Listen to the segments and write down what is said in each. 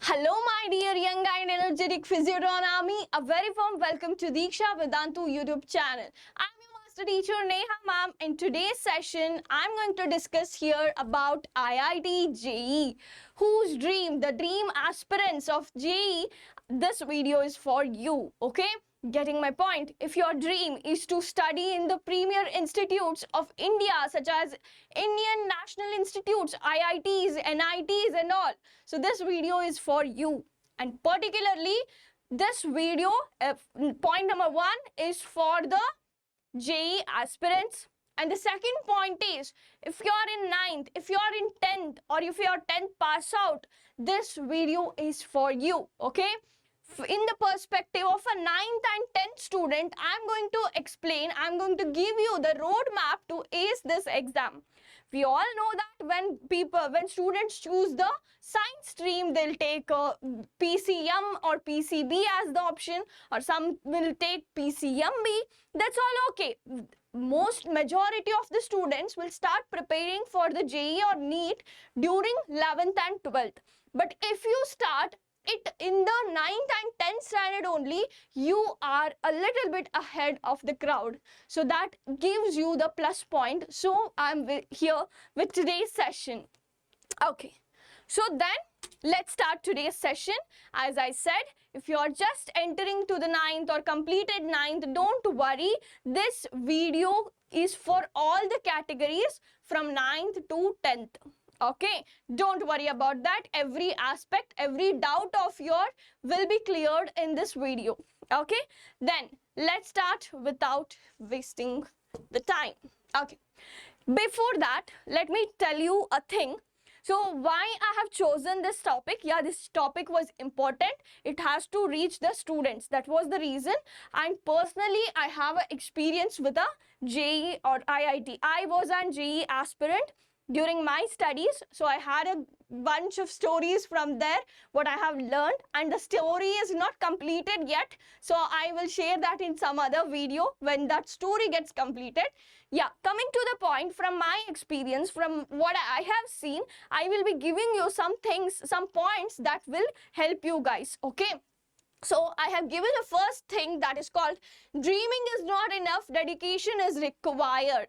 Hello, my dear young and energetic Physioton Army. A very warm welcome to Diksha Vedantu YouTube channel. I'm your master teacher Neha ma'am. In today's session, I'm going to discuss here about IIT JEE. Whose dream, the dream aspirants of JEE, this video is for you, okay? Getting my point? If your dream is to study in the premier institutes of India, such as Indian National Institutes, IITs, NITs and all, so this video is for you. And particularly, this video, point number 1 is for the JEE aspirants. And the second point is, if you're in 9th, if you're in 10th, or if you're 10th pass out, this video is for you, okay? In the perspective of a 9th and 10th student, I'm going to explain, I'm going to give you the roadmap to ace this exam. We all know that when students choose the science stream, they'll take PCM or PCB as the option, or some will take PCMB. That's all okay. Majority of the students will start preparing for the JEE or NEET during 11th and 12th. But if you start it in the 9th and 10th standard only, you are a little bit ahead of the crowd. So that gives you the plus point. So I'm here with today's session. Okay, so then let's start today's session. As I said, if you're just entering to the 9th or completed 9th, don't worry. This video is for all the categories from 9th to 10th. Okay, don't worry about that. Every aspect, every doubt of your will be cleared in this video. Okay, then let's start without wasting the time. Okay, before that, let me tell you a thing. So why I have chosen this topic? Yeah, this topic was important. It has to reach the students. That was the reason. And personally, I have an experience with a JEE or IIT. I was an JEE aspirant during my studies, so I had a bunch of stories from there, what I have learned, and the story is not completed yet, so I will share that in some other video when that story gets completed. Yeah, coming to the point, from my experience, from what I have seen, I will be giving you some things, some points that will help you guys, okay? So I have given the first thing, that is called dreaming is not enough, dedication is required.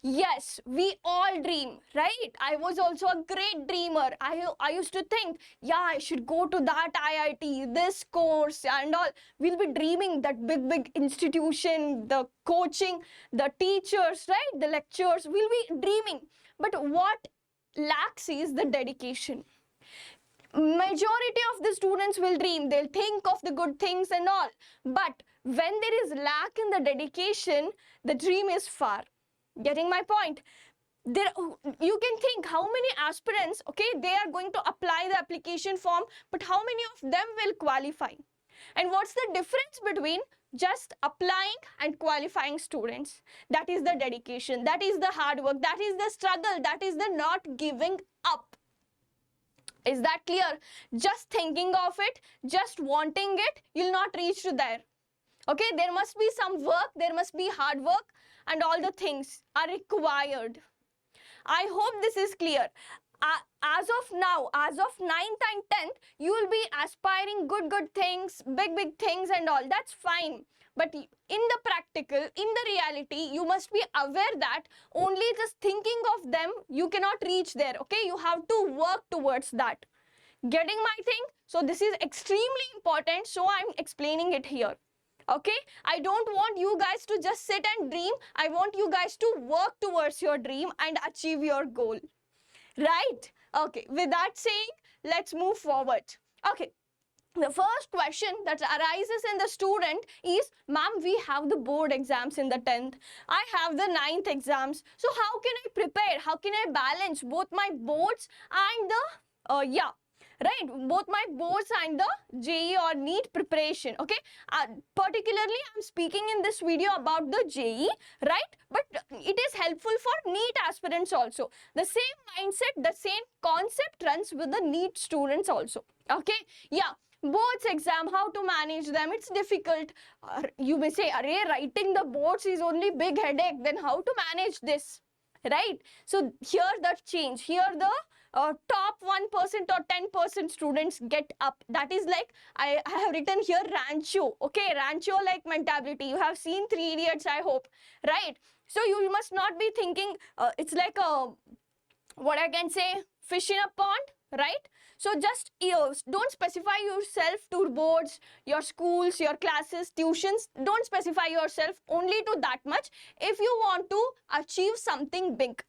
Yes, we all dream, right? I was also a great dreamer. I used to think, yeah, I should go to that IIT, this course and all. We'll be dreaming that big institution, the coaching, the teachers, right? The lectures, we'll be dreaming. But what lacks is the dedication. Majority of the students will dream, they'll think of the good things and all. But when there is lack in the dedication, the dream is far. Getting my point? There, you can think how many aspirants, okay, they are going to apply the application form, but how many of them will qualify? And what's the difference between just applying and qualifying students? That is the dedication, that is the hard work, that is the struggle, that is the not giving up. Is that clear? Just thinking of it, just wanting it, you'll not reach to there. Okay, there must be some work, there must be hard work, and all the things are required. I hope this is clear. As of now, as of 9th and 10th, you will be aspiring good things, big things and all. That's fine. But in the practical, in the reality, you must be aware that only just thinking of them, you cannot reach there. Okay, you have to work towards that. Getting my thing? So this is extremely important. So I'm explaining it here. Okay, I don't want you guys to just sit and dream. I want you guys to work towards your dream and achieve your goal. Right? Okay, with that saying, let's move forward. Okay, the first question that arises in the student is, ma'am, we have the board exams in the 10th. I have the 9th exams. So how can I prepare? How can I balance both my boards and the, right, both my boards and the JEE or NEET preparation, okay? Particularly, I'm speaking in this video about the JEE, right? But it is helpful for NEET aspirants also. The same mindset, the same concept runs with the NEET students also, okay? Yeah, boards exam, how to manage them, it's difficult. You may say, array, writing the boards is only big headache, then how to manage this? Right? So here the change, here the top 1% or 10% students get up. That is like, I have written here Rancho. Okay, Rancho like mentality. You have seen Three Idiots, I hope, right? So you must not be thinking it's like a, what I can say, fish in a pond, right? So just don't specify yourself to boards, your schools, your classes, tuitions. Don't specify yourself only to that much if you want to achieve something big.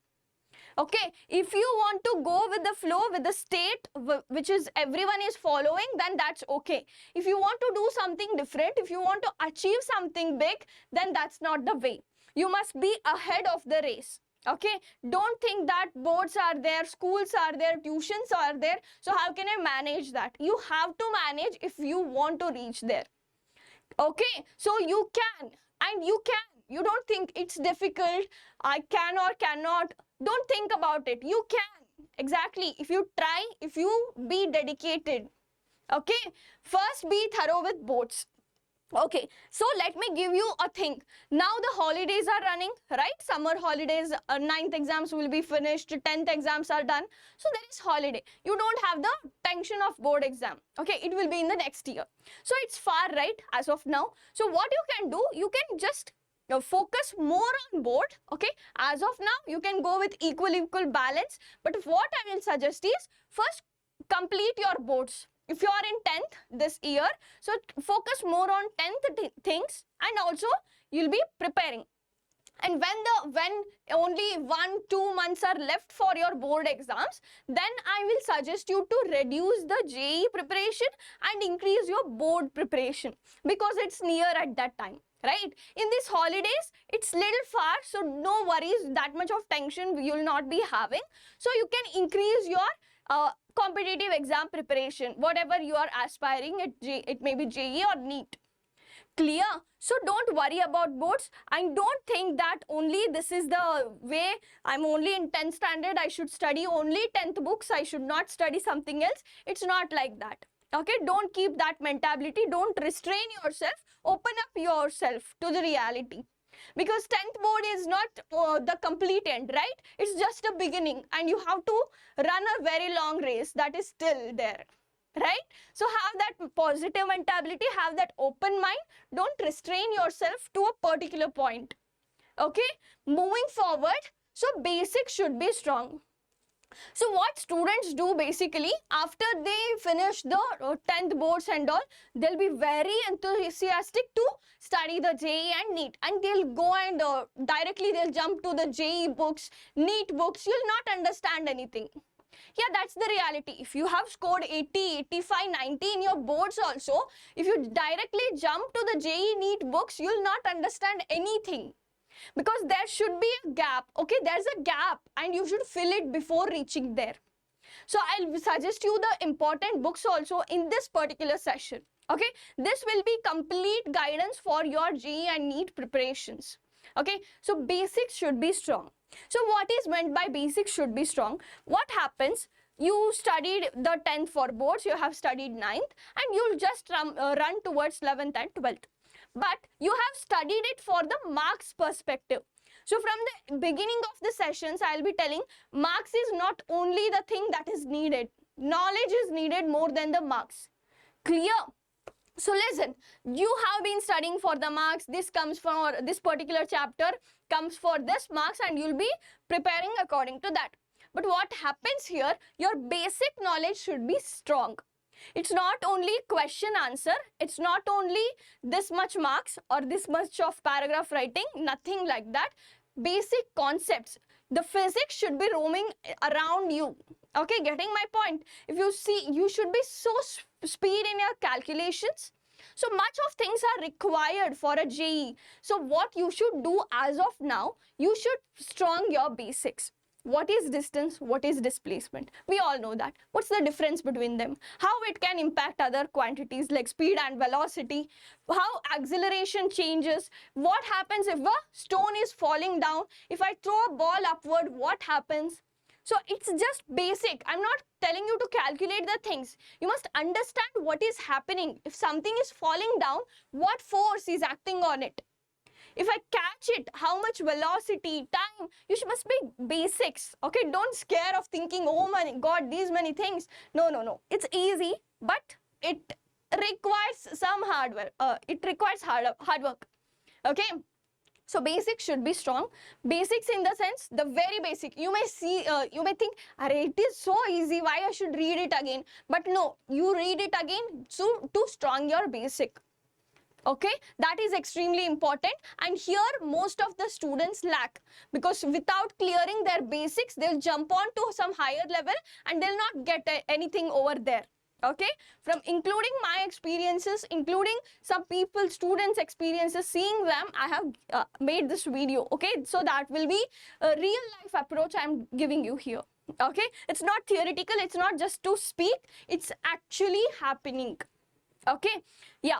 Okay, if you want to go with the flow, with the state which is everyone is following, then that's okay. If you want to do something different, if you want to achieve something big, then that's not the way. You must be ahead of the race. Okay, don't think that boards are there, schools are there, tuitions are there, so how can I manage that? You have to manage if you want to reach there. Okay, so you can, and you can. You don't think it's difficult, I can or cannot. Don't think about it. You can. Exactly. If you try, if you be dedicated. Okay, first be thorough with boards. Okay, so let me give you a thing. Now the holidays are running, right? Summer holidays, 9th exams will be finished, 10th exams are done. So there is holiday. You don't have the tension of board exam. Okay, it will be in the next year. So it's far, right, as of now. So what you can do, you can just focus more on board. Okay, as of now, you can go with equal balance. But what I will suggest is, first complete your boards. If you are in 10th this year, so focus more on 10th things, and also you'll be preparing. And when only 1-2 months are left for your board exams, then I will suggest you to reduce the JEE preparation and increase your board preparation, because it's near at that time, right? In these holidays, it's little far, so no worries, that much of tension you'll not be having. So you can increase your competitive exam preparation, whatever you are aspiring at, it may be JEE or NEET. Clear? So don't worry about boards, and don't think that only this is the way, I'm only in 10th standard, I should study only 10th books, I should not study something else. It's not like that. Okay, don't keep that mentality. Don't restrain yourself. Open up yourself to the reality. Because 10th board is not the complete end, right? It's just a beginning, and you have to run a very long race that is still there, right? So have that positive mentality, have that open mind. Don't restrain yourself to a particular point. Okay, moving forward, so basics should be strong. So what students do basically, after they finish the 10th boards and all, they'll be very enthusiastic to study the JEE and NEET, and they'll go and directly they'll jump to the JEE books, NEET books. You'll not understand anything. Yeah, that's the reality. If you have scored 80, 85, 90 in your boards also, if you directly jump to the JEE NEET books, you'll not understand anything. Because there should be a gap. Okay, there's a gap, and you should fill it before reaching there. So I'll suggest you the important books also in this particular session. Okay, this will be complete guidance for your JEE and NEET preparations. Okay, so basics should be strong. So what is meant by basics should be strong? What happens? You studied the 10th for boards, you have studied 9th, and you'll just run towards 11th and 12th. But you have studied it for the marks perspective. So from the beginning of the sessions, I'll be telling marks is not only the thing that is needed. Knowledge is needed more than the marks. Clear? So listen, you have been studying for the marks. This comes for this particular chapter, comes for this marks, and you'll be preparing according to that. But what happens here, your basic knowledge should be strong. It's not only question answer, it's not only this much marks or this much of paragraph writing, nothing like that. Basic concepts, the physics should be roaming around you. Okay, getting my point? If you see, you should be so speed in your calculations. So much of things are required for a JEE. So what you should do as of now, you should strong your basics. What is distance? What is displacement? We all know that. What's the difference between them? How it can impact other quantities like speed and velocity? How acceleration changes? What happens if a stone is falling down? If I throw a ball upward, what happens? So it's just basic. I'm not telling you to calculate the things. You must understand what is happening. If something is falling down, what force is acting on it? If I catch it, how much velocity, time, must be basics. Okay, don't scare of thinking, oh my god, these many things. No, no, no. It's easy, but it requires some hard work. It requires hard work. Okay. So basics should be strong. Basics in the sense, the very basic. You may see, you may think, it is so easy, why I should read it again? But no, you read it again to strong your basic. Okay, that is extremely important, and here most of the students lack, because without clearing their basics, they'll jump on to some higher level and they'll not get anything over there. Okay, from including my experiences, including some people, students' experiences, seeing them, I have made this video. Okay, so that will be a real life approach I'm giving you here. Okay, it's not theoretical, it's not just to speak, it's actually happening. Okay, yeah.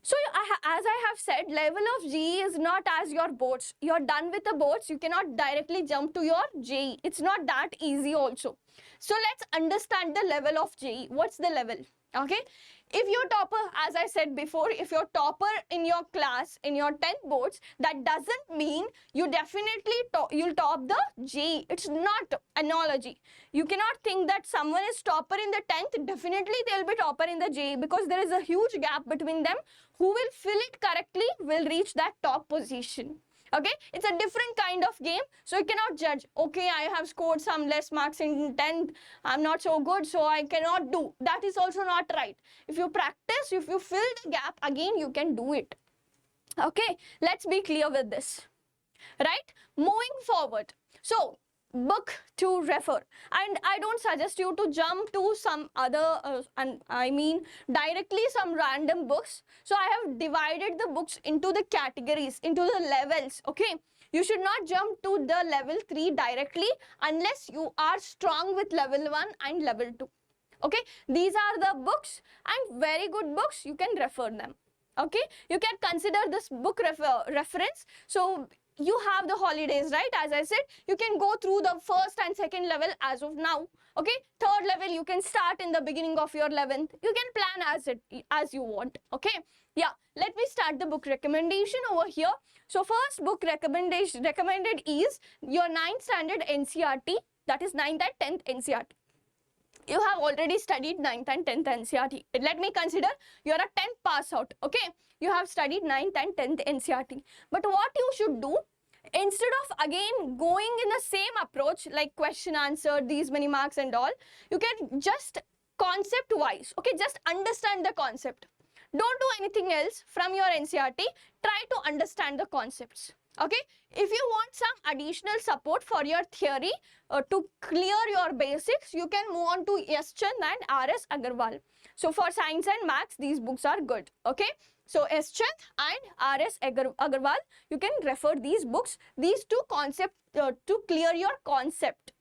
So as I have said, level of JEE is not as your boards. You're done with the boards, you cannot directly jump to your JEE. It's not that easy also. So let's understand the level of JEE. What's the level? Okay. If you're topper, as I said before, if you're topper in your class, in your 10th boards, that doesn't mean you definitely you'll top the JEE. It's not analogy. You cannot think that someone is topper in the 10th, definitely they'll be topper in the JEE, because there is a huge gap between them. Who will fill it correctly will reach that top position. Okay, it's a different kind of game, so you cannot judge. Okay, I have scored some less marks in 10th, I'm not so good, so I cannot do. That is also not right. If you practice, if you fill the gap again, you can do it. Okay, let's be clear with this. Right, moving forward. So book to refer, and I don't suggest you to jump to some other and I mean directly some random books. So I have divided the books into the categories, into the levels. Okay, you should not jump to the level 3 directly unless you are strong with level 1 and level 2. Okay, these are the books, and very good books, you can refer them. Okay, you can consider this book reference. So you have the holidays, right? As I said, you can go through the first and second level as of now. Okay, third level you can start in the beginning of your 11th. You can plan as you want. Okay, yeah, let me start the book recommendation over here. So first book recommended is your 9th standard NCERT, that is 9th and 10th NCERT. You have already studied 9th and 10th NCERT. Let me consider you are a 10th pass out. Okay, you have studied 9th and 10th NCERT. But what you should do, instead of again going in the same approach like question answer, these many marks and all, you can just concept wise. Okay, just understand the concept. Don't do anything else from your NCERT. Try to understand the concepts. Okay, if you want some additional support for your theory to clear your basics, you can move on to S. Chand and R.S. Agarwal. So for science and maths, these books are good. Okay, so S. Chand and R.S. Agarwal, you can refer these books, these two concepts to clear your concept.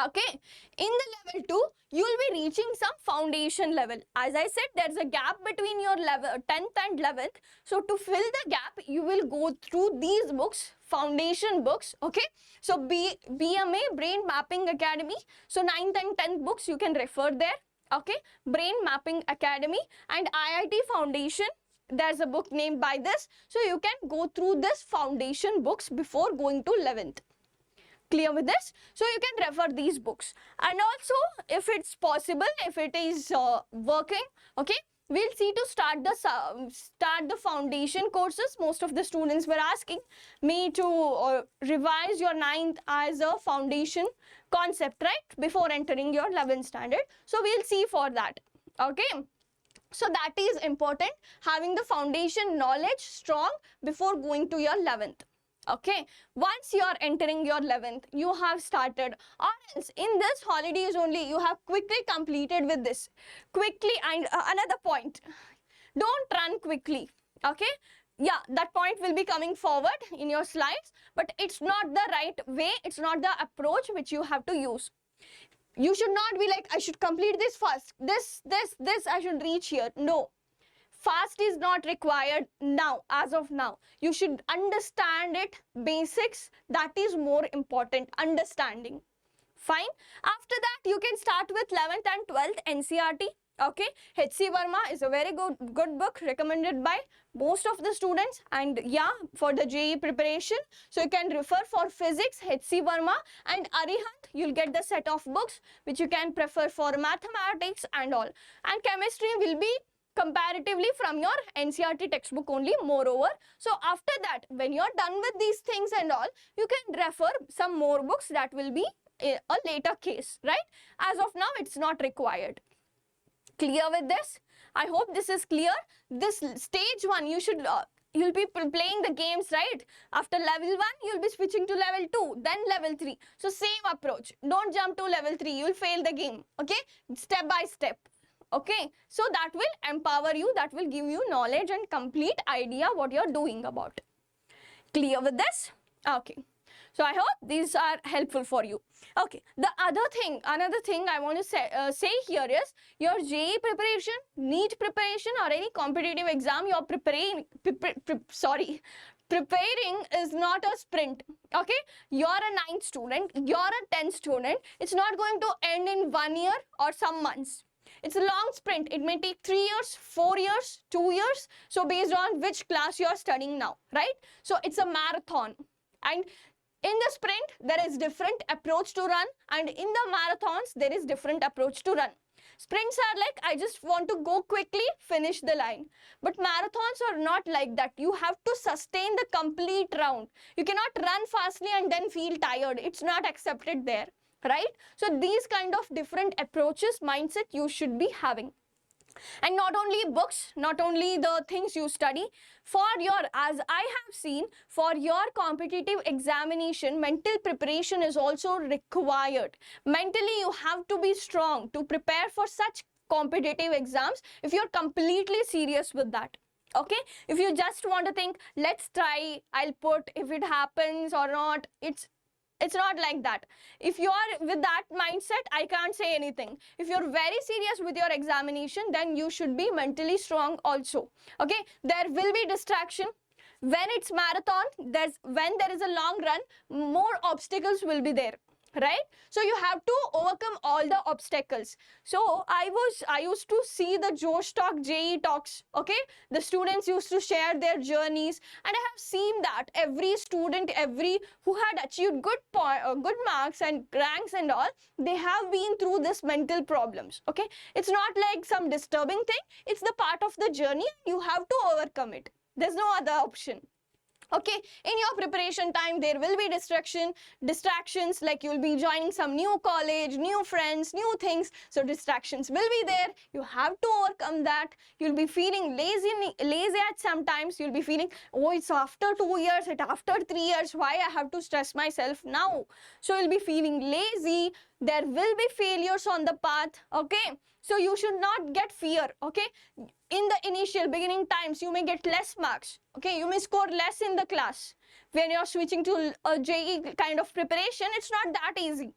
Okay, in the level 2, you will be reaching some foundation level. As I said, there's a gap between your level 10th and 11th. So to fill the gap, you will go through these books, foundation books. Okay, so BMA, Brain Mapping Academy. So 9th and 10th books, you can refer there. Okay, Brain Mapping Academy and IIT Foundation. There's a book named by this. So you can go through this foundation books before going to 11th. Clear with this? So you can refer these books, and also if it's possible, if it is working, okay, we'll see to start the foundation courses. Most of the students were asking me to revise your 9th as a foundation concept, right, before entering your 11th standard. So we'll see for that. Okay, so that is important, having the foundation knowledge strong before going to your 11th. Okay, once you are entering your 11th, you have started, or else in this holidays only, you have quickly completed with this. Quickly, and another point, don't run quickly. Okay, yeah, that point will be coming forward in your slides, but it's not the right way, it's not the approach which you have to use. You should not be like, I should complete this first, this, I should reach here. No. Fast is not required now, as of now. You should understand it, basics, that is more important, understanding. Fine. After that, you can start with 11th and 12th NCERT. Okay, H.C. Verma is a very good book recommended by most of the students, and yeah, for the JEE preparation. So you can refer for physics, H.C. Verma, and Arihant. You'll get the set of books which you can prefer for mathematics and all. And chemistry will be comparatively from your NCERT textbook only, moreover. So after that, when you're done with these things and all, you can refer some more books that will be a later case, right? As of now, it's not required. Clear with this? I hope this is clear. This stage 1, you should you'll be playing the games, right? After level 1, you'll be switching to level 2, then level 3. So same approach. Don't jump to level 3. You'll fail the game. Okay? Step by step. Okay? So that will empower you. That will give you knowledge and complete idea what you're doing about. Clear with this? Okay. So I hope these are helpful for you. Okay, another thing I want to say here is your JEE preparation, NEET preparation, or any competitive exam you're preparing is not a sprint. Okay, you're a 9th student, you're a 10th student. It's not going to end in 1 year or some months. It's a long sprint. It may take 3 years, 4 years, 2 years. So based on which class you're studying now, right? So it's a marathon. And in the sprint, there is different approach to run, and in the marathons, there is different approach to run. Sprints are like, I just want to go quickly, finish the line. But marathons are not like that. You have to sustain the complete round. You cannot run fastly and then feel tired. It's not accepted there, right? So these kind of different approaches, mindset you should be having. And not only books, not only the things you study, for your, as I have seen, for your competitive examination, mental preparation is also required. Mentally, you have to be strong to prepare for such competitive exams if you're completely serious with that. Okay, if you just want to think, let's try, I'll put if it happens or not, it's not like that. If you are with that mindset, I can't say anything. If you're very serious with your examination, then you should be mentally strong also. Okay, there will be distraction. When it's marathon, when there is a long run, more obstacles will be there, right? So you have to overcome all the obstacles. So I used to see the Josh Talk JEE talks. Okay, the students used to share their journeys, and I have seen that every student, who had achieved good marks and ranks and all, they have been through this mental problems. Okay, it's not like some disturbing thing. It's the part of the journey. You have to overcome it. There's no other option. Okay, in your preparation time, there will be distractions, like you'll be joining some new college, new friends, new things. So distractions will be there. You have to overcome that. You'll be feeling lazy at sometimes. You'll be feeling, oh, it's after 2 years, it's after 3 years. Why I have to stress myself now? So you'll be feeling lazy. There will be failures on the path. Okay, so you should not get fear. Okay, in the initial beginning times, you may get less marks. Okay, you may score less in the class. When you're switching to a JEE kind of preparation, it's not that easy,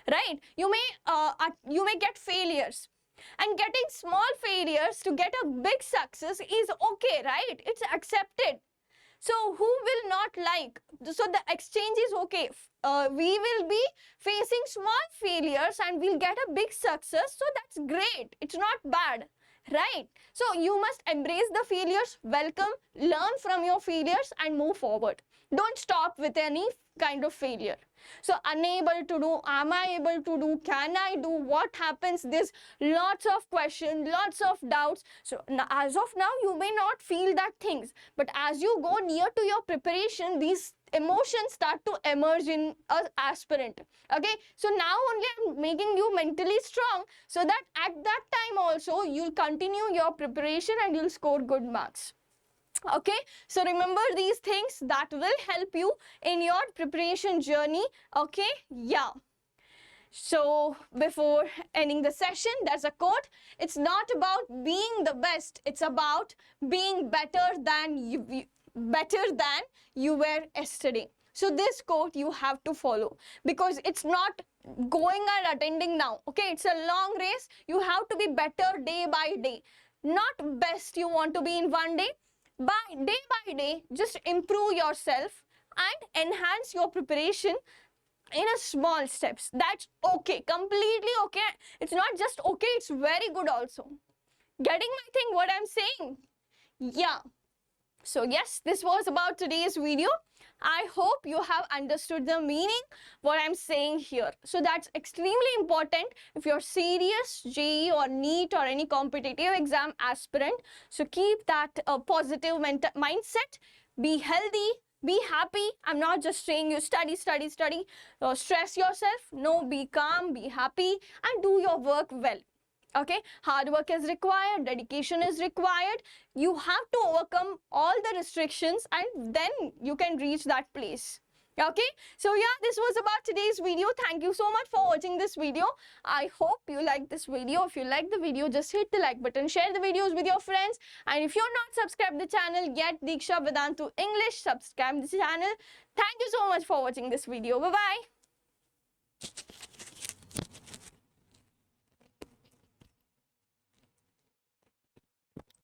right? You may get failures, and getting small failures to get a big success is okay, right? It's accepted. So who will not like? So the exchange is okay. We will be facing small failures and we'll get a big success. So that's great. It's not bad, right? So you must embrace the failures, welcome, learn from your failures and move forward. Don't stop with any kind of failure. So unable to do, am I able to do, can I do, what happens? There's lots of questions, lots of doubts. So as of now, you may not feel that things, but as you go near to your preparation, these emotions start to emerge in an aspirant. Okay, so now only I'm making you mentally strong so that at that time also you'll continue your preparation and you'll score good marks. Okay, so remember these things that will help you in your preparation journey. Okay, yeah. So before ending the session, there's a quote. It's not about being the best. It's about being better than you were yesterday. So this quote you have to follow, because it's not going and attending now. Okay, it's a long race. You have to be better day by day. Not best you want to be in one day. By day, just improve yourself and enhance your preparation in a small steps. That's okay, completely okay. It's not just okay, it's very good also. Getting my thing, what I'm saying? Yeah. So yes, this was about today's video. I hope you have understood the meaning what I'm saying here. So that's extremely important if you're serious JEE or NEET or any competitive exam aspirant. So keep that positive mindset. Be healthy. Be happy. I'm not just saying you study, stress yourself. No, be calm, be happy, and do your work well. Okay, hard work is required, dedication is required. You have to overcome all the restrictions and then you can reach that place. Okay, so yeah, this was about today's video. Thank you so much for watching this video. I hope you like this video. If you like the video, just hit the like button, share the videos with your friends, and if you're not subscribed the channel yet, Diksha Vedantu English, subscribe the channel. Thank you so much for watching this video. Bye bye.